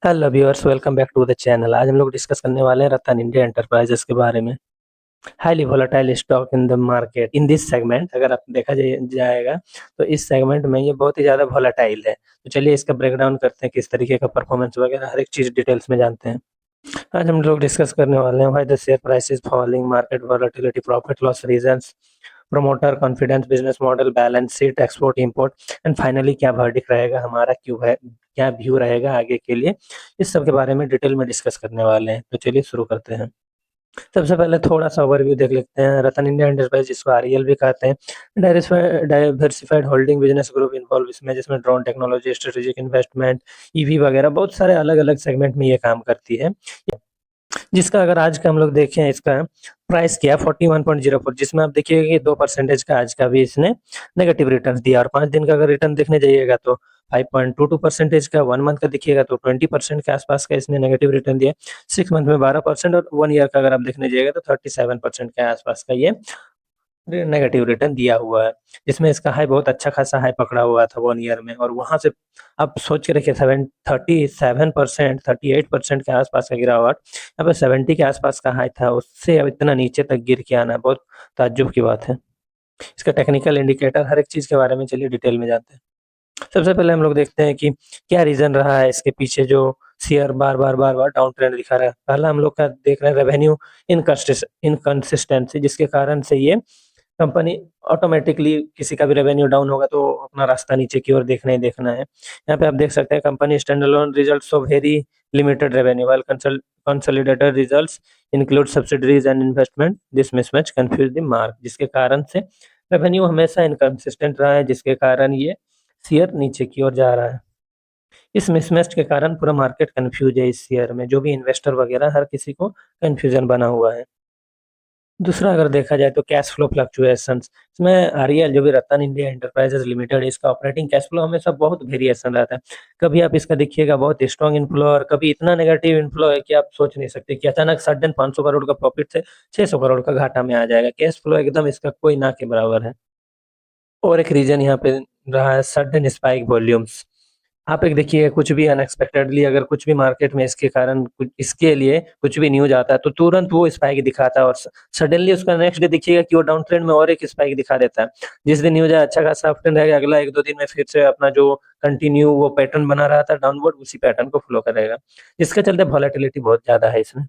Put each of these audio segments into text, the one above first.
Hello viewers, welcome back to the channel. आज हम लोग डिस्कस करने वाले हैं रतन इंडिया एंटरप्राइजेस के बारे में। Highly volatile stock in the market in this segment. अगर आप देखा जाएगा तो इस सेगमेंट में ये बहुत ही ज़्यादा वोलेटाइल है। तो चलिए इसका ब्रेकडाउन करते हैं, किस तरीके का परफॉर्मेंस वगैरह हर एक चीज़ डिटेल्स में जानते हैं। आज हम लोग डिस्कस करने वाले हैं why the share price is falling, market volatility, profit loss reasons, promoter confidence, business model, balance sheet, export import and finally क्या वर्डिक्ट रहेगा हमारा, क्यों है, क्या व्यू रहेगा आगे के लिए। इस सब के बारे में डिटेल में डिस्कस करने वाले हैं। तो चलिए शुरू करते हैं। सबसे पहले थोड़ा सा ओवरव्यू देख लेते हैं। रतन इंडिया एंटरप्राइज, जिसको आरईएल भी कहते हैं, diversified holding business group involve इसमें, जिसमें drone technology, strategic investment, EV वगैरह बहुत सारे अलग अलग सेगमेंट में ये काम करती है। जिसका अगर आज का हम लोग देखें, इसका प्राइस किया 41.04, जिसमें आप देखिएगा कि 2% का आज का भी इसने नेगेटिव रिटर्न दिया। और 5 दिन का अगर रिटर्न देखने जाइएगा तो 5.22% का, 1 मंथ का देखिएगा तो 20% के आसपास का इसने नेगेटिव रिटर्न दिया। 6 मंथ में 12%, और 1 ईयर का अगर आप देखने जाइएगा तो 37% के आसपास का ये नेगेटिव रिटर्न दिया हुआ है। जिसमें इसका हाई बहुत अच्छा खासा हाई पकड़ा हुआ था 1 ईयर में, और वहां से आप सोच के रखिए 37%, 38% के आसपास का गिरावट, यहाँ पे 70 के आसपास का हाई था, उससे अब इतना नीचे तक गिर के आना बहुत ताज्जुब की बात है। इसका टेक्निकल इंडिकेटर, हर एक चीज के बारे में चलिए डिटेल में जानते हैं। सबसे पहले हम लोग देखते हैं कि क्या रीजन रहा है इसके पीछे जो शेयर बार बार डाउन ट्रेंड दिखा रहा है। पहला हम लोग का देख रहे हैं रेवेन्यू इनकंसिस्टेंसी, जिसके कारण से ये कंपनी ऑटोमेटिकली, किसी का भी रेवेन्यू डाउन होगा तो अपना रास्ता नीचे की ओर देखना ही देखना है। यहाँ पे आप देख सकते हैं company standalone results of very limited revenue, while consolidated results include subsidiaries and investment, this mismatch confuse the mark, जिसके कारण से रेवेन्यू हमेशा इनकंसिस्टेंट रहा है, जिसके कारण ये शेयर नीचे की ओर जा रहा है। इस मिसमैच के कारण पूरा मार्केट कंफ्यूज है। इस शेयर में जो भी इन्वेस्टर वगैरह हर किसी को कंफ्यूजन बना हुआ है। दूसरा अगर देखा जाए तो कैश फ्लो फ्लक्चुएशंस, इसमें आरईएल जो भी रतन इंडिया एंटरप्राइजेस लिमिटेड, इसका ऑपरेटिंग कैश फ्लो हमेशा बहुत वेरिएशन रहता है। कभी आप इसका देखिएगा बहुत स्ट्रॉन्ग इनफ्लो, और कभी इतना नेगेटिव इनफ्लो है कि आप सोच नहीं सकते कि अचानक सडन 500 करोड़ का प्रॉफिट से 600 करोड़ का घाटा में आ जाएगा। कैश फ्लो एकदम इसका कोई ना के बराबर है। और एक रीजन यहाँ पे रहा है सडन स्पाइक वॉल्यूम्स। आप एक देखिए, कुछ भी अनएक्सपेक्टेडली अगर कुछ भी मार्केट में इसके कारण कुछ, इसके लिए कुछ भी न्यूज आता है तो तुरंत वो स्पाइक दिखाता है, और सडनली उसका नेक्स्ट डे देखिएगा कि वो डाउन ट्रेंड में और एक स्पाइक दिखा देता है। जिस दिन न्यूज है अच्छा खासा अप ट्रेंड रहेगा, अगला 1-2 दिन में फिर से अपना जो कंटिन्यू वो पैटर्न बना रहा था डाउनवर्ड, उसी पैटर्न को फॉलो करेगा। जिसके चलते वॉलेटिलिटी बहुत ज्यादा है इसमें।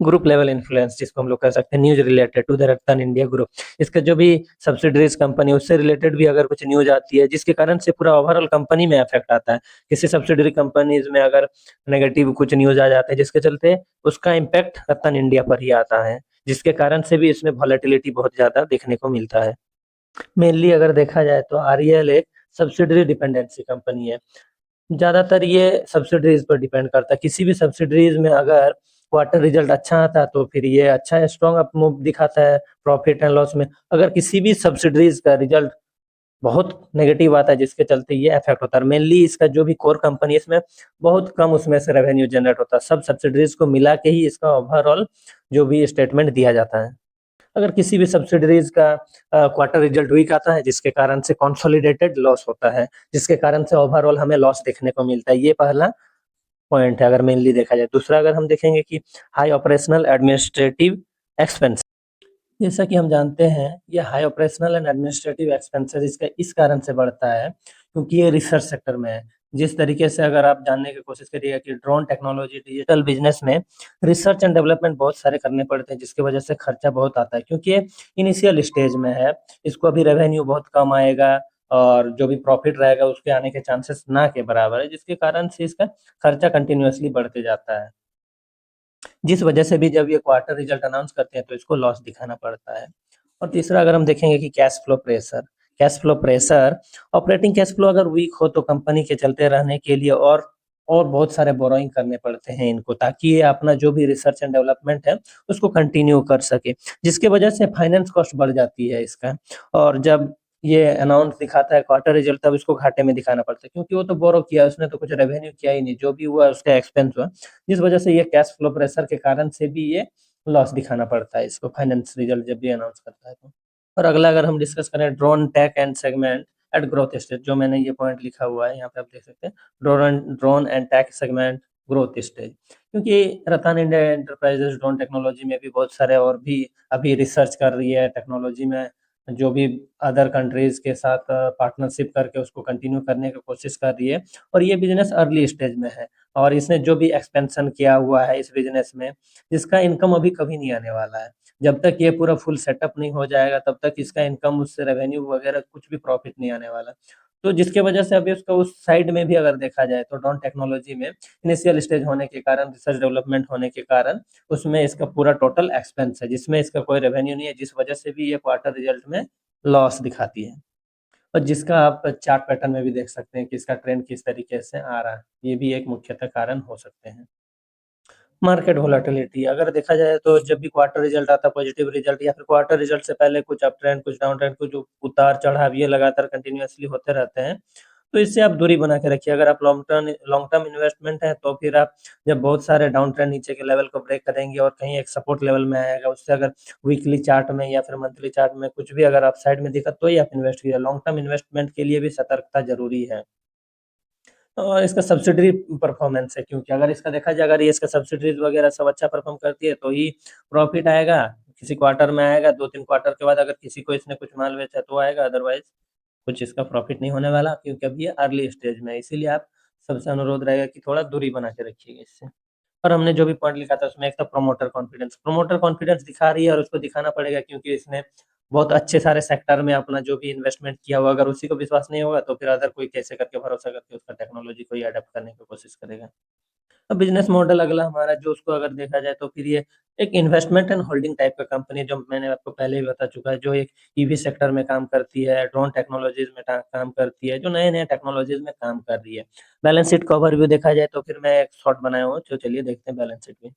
ग्रुप लेवल इन्फ्लुएंस, जिसको हम लोग कह सकते हैं news related to the Rattan India group, इसका जो भी सब्सिडरीज कंपनी, उससे रिलेटेड भी अगर कुछ न्यूज आती है जिसके कारण से पूरा ओवरऑल कंपनी में इफेक्ट आता है। किसी सब्सिडरी कंपनीज में अगर नेगेटिव कुछ न्यूज आ जाते हैं जिसके चलते उसका इम्पैक्ट रत्तन इंडिया पर ही आता है, जिसके कारण से भी इसमें वॉलेटिलिटी बहुत ज्यादा देखने को मिलता है। मेनली अगर देखा जाए तो आरईएल एक सब्सिडरी डिपेंडेंसी कंपनी है। ज्यादातर ये सब्सिडरीज पर डिपेंड करता है। किसी भी सब्सिडरीज में अगर क्वार्टर रिजल्ट अच्छा आता है तो फिर ये अच्छा स्ट्रॉन्ग अप मूव दिखाता है प्रॉफिट एंड लॉस में। अगर किसी भी सब्सिडरीज का रिजल्ट बहुत नेगेटिव आता है जिसके चलते ये इफेक्ट होता है। मेनली इसका जो भी कोर कंपनी है इसमें बहुत कम उसमें से रेवेन्यू जनरेट होता है। सब सब्सिडरीज को मिला के ही इसका ओवरऑल जो भी स्टेटमेंट दिया जाता है। अगर किसी भी सब्सिडरीज का क्वार्टर रिजल्ट वीक आता है जिसके कारण से कंसोलिडेटेड लॉस होता है, जिसके कारण से ओवरऑल हमें लॉस देखने को मिलता है। ये पहला पॉइंट है अगर मेनली देखा जाए। दूसरा अगर हम देखेंगे कि हाई ऑपरेशनल एडमिनिस्ट्रेटिव एक्सपेंस, जैसा कि हम जानते हैं ये high operational and administrative expenses इसका इस कारण से बढ़ता है क्योंकि ये रिसर्च सेक्टर में है। जिस तरीके से अगर आप जानने की कोशिश करिएगा कि ड्रोन टेक्नोलॉजी डिजिटल बिजनेस में रिसर्च एंड डेवलपमेंट बहुत सारे करने पड़ते हैं, जिसकी वजह से खर्चा बहुत आता है क्योंकि ये इनिशियल स्टेज में है। इसको अभी रेवेन्यू बहुत कम आएगा, और जो भी प्रॉफिट रहेगा उसके आने के चांसेस ना के बराबर है, जिसके कारण से इसका खर्चा कंटिन्यूअसली बढ़ते जाता है। जिस वजह से भी जब ये क्वार्टर रिजल्ट अनाउंस करते हैं तो इसको लॉस दिखाना पड़ता है। और तीसरा अगर हम देखेंगे कि cash flow pressure, operating cash flow अगर वीक हो तो कंपनी के चलते रहने के लिए और बहुत सारे बोरोइंग करने पड़ते हैं इनको, ताकि ये अपना जो भी रिसर्च एंड डेवलपमेंट है उसको कंटिन्यू कर सके, जिसके वजह से फाइनेंस कॉस्ट बढ़ जाती है इसका। और जब ये अनाउंस दिखाता है क्वार्टर रिजल्ट तब इसको घाटे में दिखाना पड़ता है क्योंकि वो तो बोरो किया, उसने तो कुछ रेवेन्यू किया ही नहीं, जो भी हुआ उसका एक्सपेंस हुआ, जिस वजह से ये कैश फ्लो प्रेशर के कारण से भी ये लॉस दिखाना पड़ता है इसको फाइनेंस रिजल्ट जब भी अनाउंस करता है तो। और अगला अगर हम डिस्कस करें drone tech and segment at growth stage, जो मैंने ये पॉइंट लिखा हुआ है यहाँ पे आप देख सकते हैं। Drone drone and tech segment growth stage, क्योंकि Ratan India enterprises drone technology में भी बहुत सारे और भी अभी रिसर्च कर रही है टेक्नोलॉजी में, जो भी अदर कंट्रीज के साथ पार्टनरशिप करके उसको कंटिन्यू करने की कोशिश कर रही है। और ये बिजनेस अर्ली स्टेज में है, और इसने जो भी एक्सपेंशन किया हुआ है इस बिजनेस में, इसका इनकम अभी कभी नहीं आने वाला है। जब तक ये पूरा फुल सेटअप नहीं हो जाएगा तब तक इसका इनकम, उससे रेवेन्यू वगैरह कुछ भी प्रॉफिट नहीं आने वाला। तो जिसके वजह से अभी उसका उस साइड में भी अगर देखा जाए तो ड्रोन टेक्नोलॉजी में इनिशियल स्टेज होने के कारण, रिसर्च डेवलपमेंट होने के कारण उसमें इसका पूरा टोटल एक्सपेंस है, जिसमें इसका कोई रेवेन्यू नहीं है, जिस वजह से भी ये क्वार्टर रिजल्ट में लॉस दिखाती है। और जिसका आप चार्ट पैटर्न में भी देख सकते हैं कि इसका ट्रेंड किस तरीके से आ रहा है, ये भी एक मुख्यतः कारण हो सकते हैं। मार्केट वोलेटिलिटी अगर देखा जाए तो जब भी क्वार्टर रिजल्ट आता है, पॉजिटिव रिजल्ट या फिर क्वार्टर रिजल्ट से पहले कुछ अप ट्रेंड, कुछ डाउन ट्रेंड, कुछ उतार चढ़ाव ये लगातार कंटिन्यूअसली होते रहते हैं। तो इससे आप दूरी बना के रखिए। अगर आप लॉन्ग टर्म इन्वेस्टमेंट है तो फिर आप जब बहुत सारे डाउन ट्रेंड नीचे के लेवल को ब्रेक करेंगे और कहीं एक सपोर्ट लेवल में आएगा, उससे अगर वीकली चार्ट में या फिर मंथली चार्ट में कुछ भी अगर आप साइड में दिखा तो ही आप इन्वेस्ट कीजिए। लॉन्ग टर्म इन्वेस्टमेंट के लिए भी सतर्कता जरूरी है। और इसका सब्सिडरी परफॉर्मेंस है, क्योंकि अगर इसका देखा जाए, अगर ये इसका सब्सिडरीज वगैरह सब अच्छा परफॉर्म करती है तो ही प्रॉफिट आएगा, किसी क्वार्टर में आएगा, 2-3 क्वार्टर के बाद अगर किसी को इसने कुछ माल बेचा तो आएगा, अदरवाइज कुछ इसका प्रॉफिट नहीं होने वाला, क्योंकि अभी ये अर्ली स्टेज में है। इसीलिए आप सबसे अनुरोध रहेगा कि थोड़ा दूरी बना के रखिएगा इससे। और हमने जो भी पॉइंट लिखा था उसमें एक था प्रमोटर कॉन्फिडेंस दिखा रही है, और उसको दिखाना पड़ेगा क्योंकि इसने बहुत अच्छे सारे सेक्टर में अपना जो भी इन्वेस्टमेंट किया हुआ, अगर उसी को विश्वास नहीं होगा तो फिर अदर कोई कैसे करके भरोसा करके उसका टेक्नोलॉजी को ही अडेप्ट करने की कोशिश करेगा। अब बिजनेस मॉडल अगला हमारा जो, उसको अगर देखा जाए तो फिर ये एक इन्वेस्टमेंट एंड होल्डिंग टाइप का कंपनी, जो मैंने आपको पहले ही बता चुका है, जो एक ईवी सेक्टर में काम करती है, ड्रोन टेक्नोलॉजीज में काम करती है, जो नए नए टेक्नोलॉजीज में काम कर रही है। बैलेंस शीट का ओवरव्यू देखा जाए तो फिर मैं एक शॉर्ट बनाया हूँ, तो चलिए देखते हैं बैलेंस शीट भी।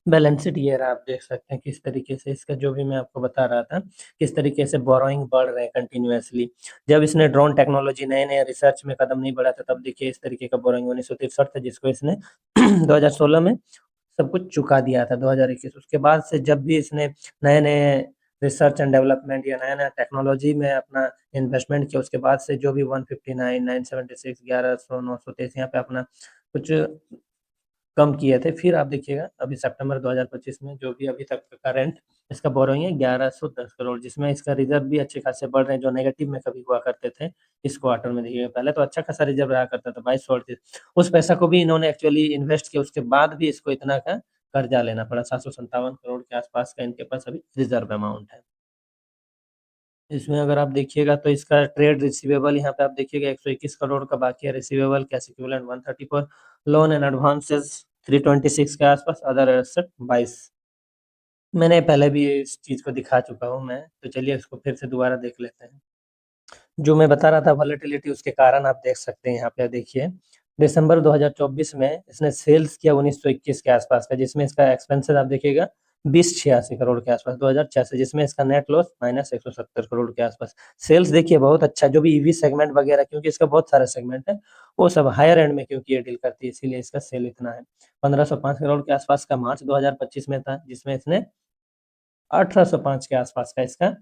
बैलेंस शीट ये रहा, आप देख सकते हैं किस तरीके से इसका, जो भी मैं आपको बता रहा था, किस तरीके से बोरोइंग बढ़ रहे हैं कंटिन्यूअसली। जब इसने ड्रोन टेक्नोलॉजी नए नए रिसर्च में कदम नहीं बढ़ा था तब देखिए इस तरीके का बोरोइंग 1963 था, जिसको इसने 2016 में सब कुछ चुका दिया था। 2021 उसके बाद से जब भी इसने नए नए रिसर्च एंड डेवलपमेंट या नया नया टेक्नोलॉजी में अपना इन्वेस्टमेंट किया, उसके बाद से जो भी 159, 976, 1100, 923 यहाँ पे अपना कुछ कम किए थे। फिर आप देखिएगा अभी सितंबर 2025 में जो भी अभी तक करंट इसका बोरोइंग है 1110 करोड़, जिसमें इसका रिजर्व भी अच्छे खासे बढ़ रहे हैं, जो नेगेटिव में कभी हुआ करते थे इस क्वार्टर में। देखिएगा पहले तो अच्छा खासा रिजर्व रहा करता था 2238, उस पैसा को भी इन्होंने एक्चुअली इन्वेस्ट किया, उसके बाद भी इसको इतना का कर्जा लेना पड़ा। 757 करोड़ के आसपास का इनके पास अभी रिजर्व अमाउंट है। इसमें अगर आप देखिएगा तो इसका ट्रेड रिसीवेबल यहाँ पे आप देखिएगा 121 करोड़ का बाकी है receivable, cash equivalent 134, loan and advances 326 के आसपास, अदर एसेट 22। मैंने पहले भी इस चीज को दिखा चुका हूँ मैं, तो चलिए इसको फिर से दोबारा देख लेते हैं। जो मैं बता रहा था वॉलेटिलिटी, उसके कारण आप देख सकते हैं यहाँ पे देखिए, दिसंबर 2024 में इसने सेल्स किया 1921 के आसपास का, जिसमें इसका एक्सपेंसेस आप देखिएगा 2086 करोड़ के आसपास 2006 से, जिसमें इसका नेट लॉस -170 करोड़ के आसपास। सेल्स देखिए बहुत अच्छा, जो भी ईवी सेगमेंट वगैरह, क्योंकि इसका बहुत सारा सेगमेंट है, वो सब हायर एंड में क्योंकि ये डील करती है, इसीलिए इसका सेल इतना है। 1505 करोड़ के आसपास का मार्च 2025 में था, जिसमें इसने 1805 के आसपास का इसका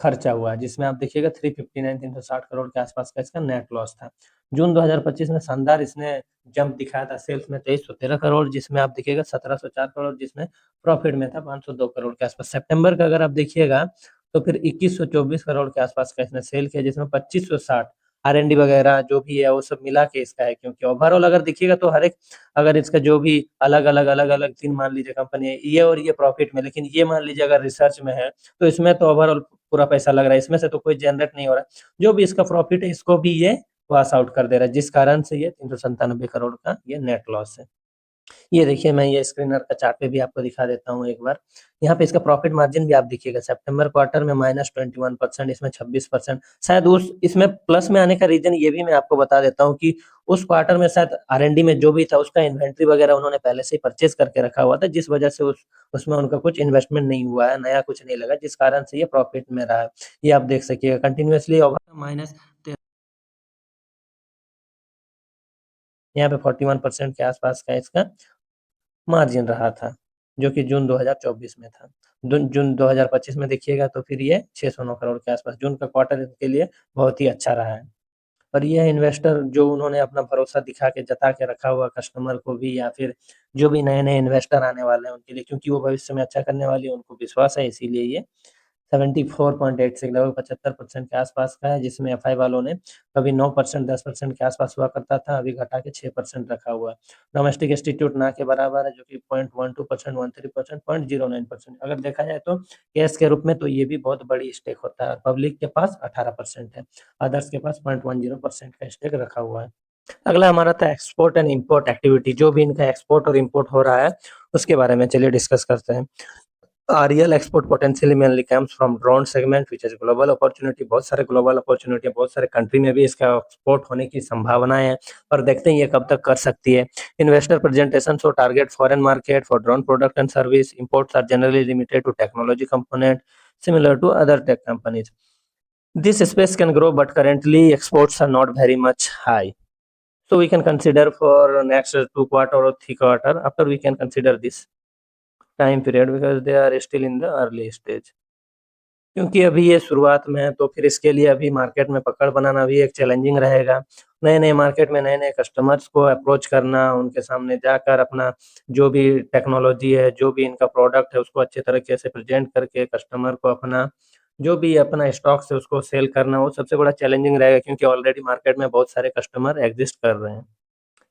खर्चा हुआ है, जिसमें आप देखिएगा 359 करोड़ के आसपास का इसका नेट लॉस था। जून 2025 में शानदार इसने जंप दिखाया था सेल्स में 2313 करोड़, जिसमें आप देखिएगा 1704 करोड़, जिसमें प्रॉफिट में था 502 करोड़ के आसपास। सितंबर का अगर आप देखिएगा तो फिर 2124 करोड़ के आसपास का इसने सेल किया, जिसमें 2560 R&D वगैरह जो भी है वो सब मिला के इसका है, क्योंकि ओवरऑल अगर देखिएगा तो हर एक, अगर इसका जो भी अलग अलग 3 मान लीजिए कंपनी है ये, और ये प्रॉफिट में, लेकिन ये मान लीजिए अगर रिसर्च में है तो इसमें तो ओवरऑल पूरा पैसा लग रहा है, इसमें से तो कोई जनरेट नहीं हो रहा है। जो भी इसका प्रॉफिट है इसको भी ये वॉश आउट कर दे रहा है, जिस कारण से ये 397 करोड़ का ये नेट लॉस है। ये देखिए मैं ये स्क्रीनर का चार्ट पे भी आपको दिखा देता हूँ एक बार। यहाँ पे इसका प्रॉफिट मार्जिन भी आप देखिएगा, सितंबर क्वार्टर में -21%, इसमें 26%। शायद उस इसमें प्लस में आने का रीजन ये भी मैं आपको बता देता हूँ कि उस क्वार्टर में शायद R&D में जो भी था उसका इन्वेंट्री वगैरह उन्होंने पहले से ही परचेज करके रखा हुआ था, जिस वजह से उस उसमें उनका कुछ इन्वेस्टमेंट नहीं हुआ है, नया कुछ नहीं लगा, जिस कारण से ये प्रॉफिट में रहा है। ये आप देख सकिएगा कंटिन्यूअसली ओवर माइनस, यहाँ पे 41% के आसपास का इसका मार्जिन रहा था, जो कि जून 2024 में था। जून 2025 में देखिएगा तो फिर ये 609 करोड़ के आसपास, जून का क्वार्टर इनके लिए बहुत ही अच्छा रहा है। और ये इन्वेस्टर जो उन्होंने अपना भरोसा दिखा के जता के रखा हुआ कस्टमर को भी, या फिर जो भी नए-नए इन्वेस्टर आने वाले हैं उनके लिए, क्योंकि वो भविष्य में अच्छा करने वाली है, उनको विश्वास है, इसीलिए ये 74.86 लगभग 75% के आसपास का है, जिसमें एफआई वालों ने कभी 9% 10% के आसपास हुआ करता था, अभी घटा के 6% रखा हुआ है। डोमेस्टिक इंस्टीट्यूट ना के बराबर है, जो कि 0.12%, 13%, 0.09%। अगर देखा जाए तो कैश के रूप में तो ये भी बहुत बड़ी स्टेक होता है। पब्लिक के पास 18% है, अदर्स के पास 0.10% का स्टेक रखा हुआ है। अगला हमारा था एक्सपोर्ट एंड इम्पोर्ट एक्टिविटी, जो भी इनका एक्सपोर्ट और इम्पोर्ट हो रहा है उसके बारे में चलिए डिस्कस करते हैं। Real export potential mainly comes from drone segment which is global opportunity. बहुत सारे ग्लोबल अपॉर्चुनिटी है, बहुत सारे कंट्री में भी इसका एक्सपोर्ट होने की संभावनाएं हैं, और देखते हैं ये कब तक कर सकती है। Investor presentation show target foreign market for drone product and service. Imports are generally limited to technology component similar to other tech companies. This space can grow, but currently exports are not very much high. So we can consider for next 2 quarter or 3 quarter. After we can consider this time period because they are still in the early stage. क्योंकि अभी ये शुरुआत में है, तो फिर इसके लिए अभी मार्केट में पकड़ बनाना भी एक चैलेंजिंग रहेगा। नए-नए मार्केट में नए-नए कस्टमर्स को अप्रोच करना, उनके सामने जाकर अपना जो भी टेक्नोलॉजी है, जो भी इनका प्रोडक्ट है, उसको अच्छे तरीके से प्रेज़ेंट करके कस्टमर को अपना जो भी अपना स्टॉक्स है, उसको सेल करना, वो सबसे बड़ा चैलेंजिंग रहेगा, क्योंकि ऑलरेडी मार्केट में बहुत सारे कस्टमर एक्जिस्ट कर रहे हैं।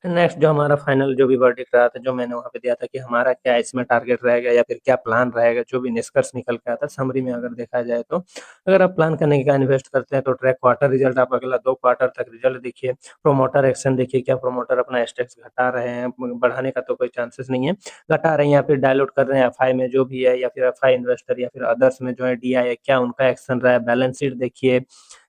नेक्स्ट जो हमारा फाइनल जो भी वर्डिक्ट रहा था, जो मैंने वहाँ पे दिया था कि हमारा क्या इसमें टारगेट रहेगा या फिर क्या प्लान रहेगा, जो भी निष्कर्ष निकल के आता है समरी में अगर देखा जाए तो, अगर आप प्लान करने का इन्वेस्ट करते हैं तो ट्रैक क्वार्टर रिजल्ट, आप अगला 2 क्वार्टर तक रिजल्ट देखिए। प्रोमोटर एक्शन देखिए, क्या प्रोमोटर अपना स्टेक्स घटा रहे हैं, बढ़ाने का तो कोई चांसेस नहीं है। घटा रहे हैं या फिर डायलूट कर रहे हैं एफआई में जो भी है, या फिर एफआई इन्वेस्टर या फिर अदर्स में जो है डीआई है, क्या उनका एक्शन रहा है। बैलेंस शीट देखिए,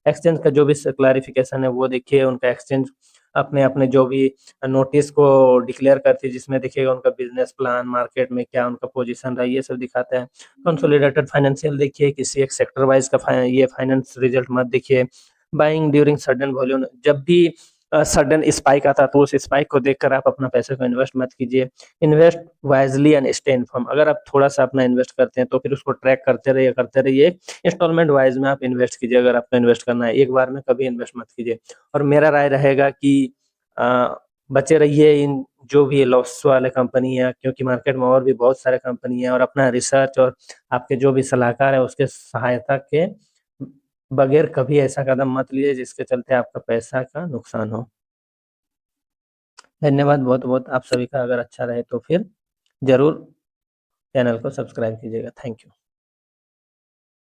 एक्सचेंज का जो भी क्लैरिफिकेशन है वो देखिए, उनका एक्सचेंज अपने-अपने जो भी नोटिस को डिक्लेयर करती है, जिसमें देखिएगा उनका बिज़नेस प्लान, मार्केट में क्या उनका पोज़ीशन रहा है, ये सब दिखाता है। कंसोलिडेटेड फाइनेंशियल देखिए, किसी एक सेक्टर वाइज़ का ये फाइनेंस रिज़ल्ट मत देखिए। बाइंग ड्यूरिंग सडन वॉल्यूम, जब भी सडन स्पाइक आता है तो उस स्पाइक को देखकर आप अपना पैसे को इन्वेस्ट मत कीजिए। Invest wisely and stay inform, अगर आप थोड़ा-सा अपना इन्वेस्ट करते हैं तो फिर उसको ट्रैक करते रहिए। इंस्टॉलमेंट वाइज़ में आप इन्वेस्ट कीजिए, अगर आपको इन्वेस्ट करना है, एक बार में कभी इन्वेस्ट मत कीजिए। और मेरा राय रहेगा कि अ, बचे रहिए इन जो भी लॉस वाले कंपनी है, क्योंकि मार्केट में और भी बहुत सारे कंपनी है, और अपना रिसर्च और आपके जो भी सलाहकार है उसके सहायता के बगैर कभी ऐसा कदम मत लीजिए जिसके चलते आपका पैसा का नुकसान हो। धन्यवाद बहुत-बहुत आप सभी का। अगर अच्छा रहे तो फिर ज़रूर चैनल को सब्सक्राइब कीजिएगा। Thank you.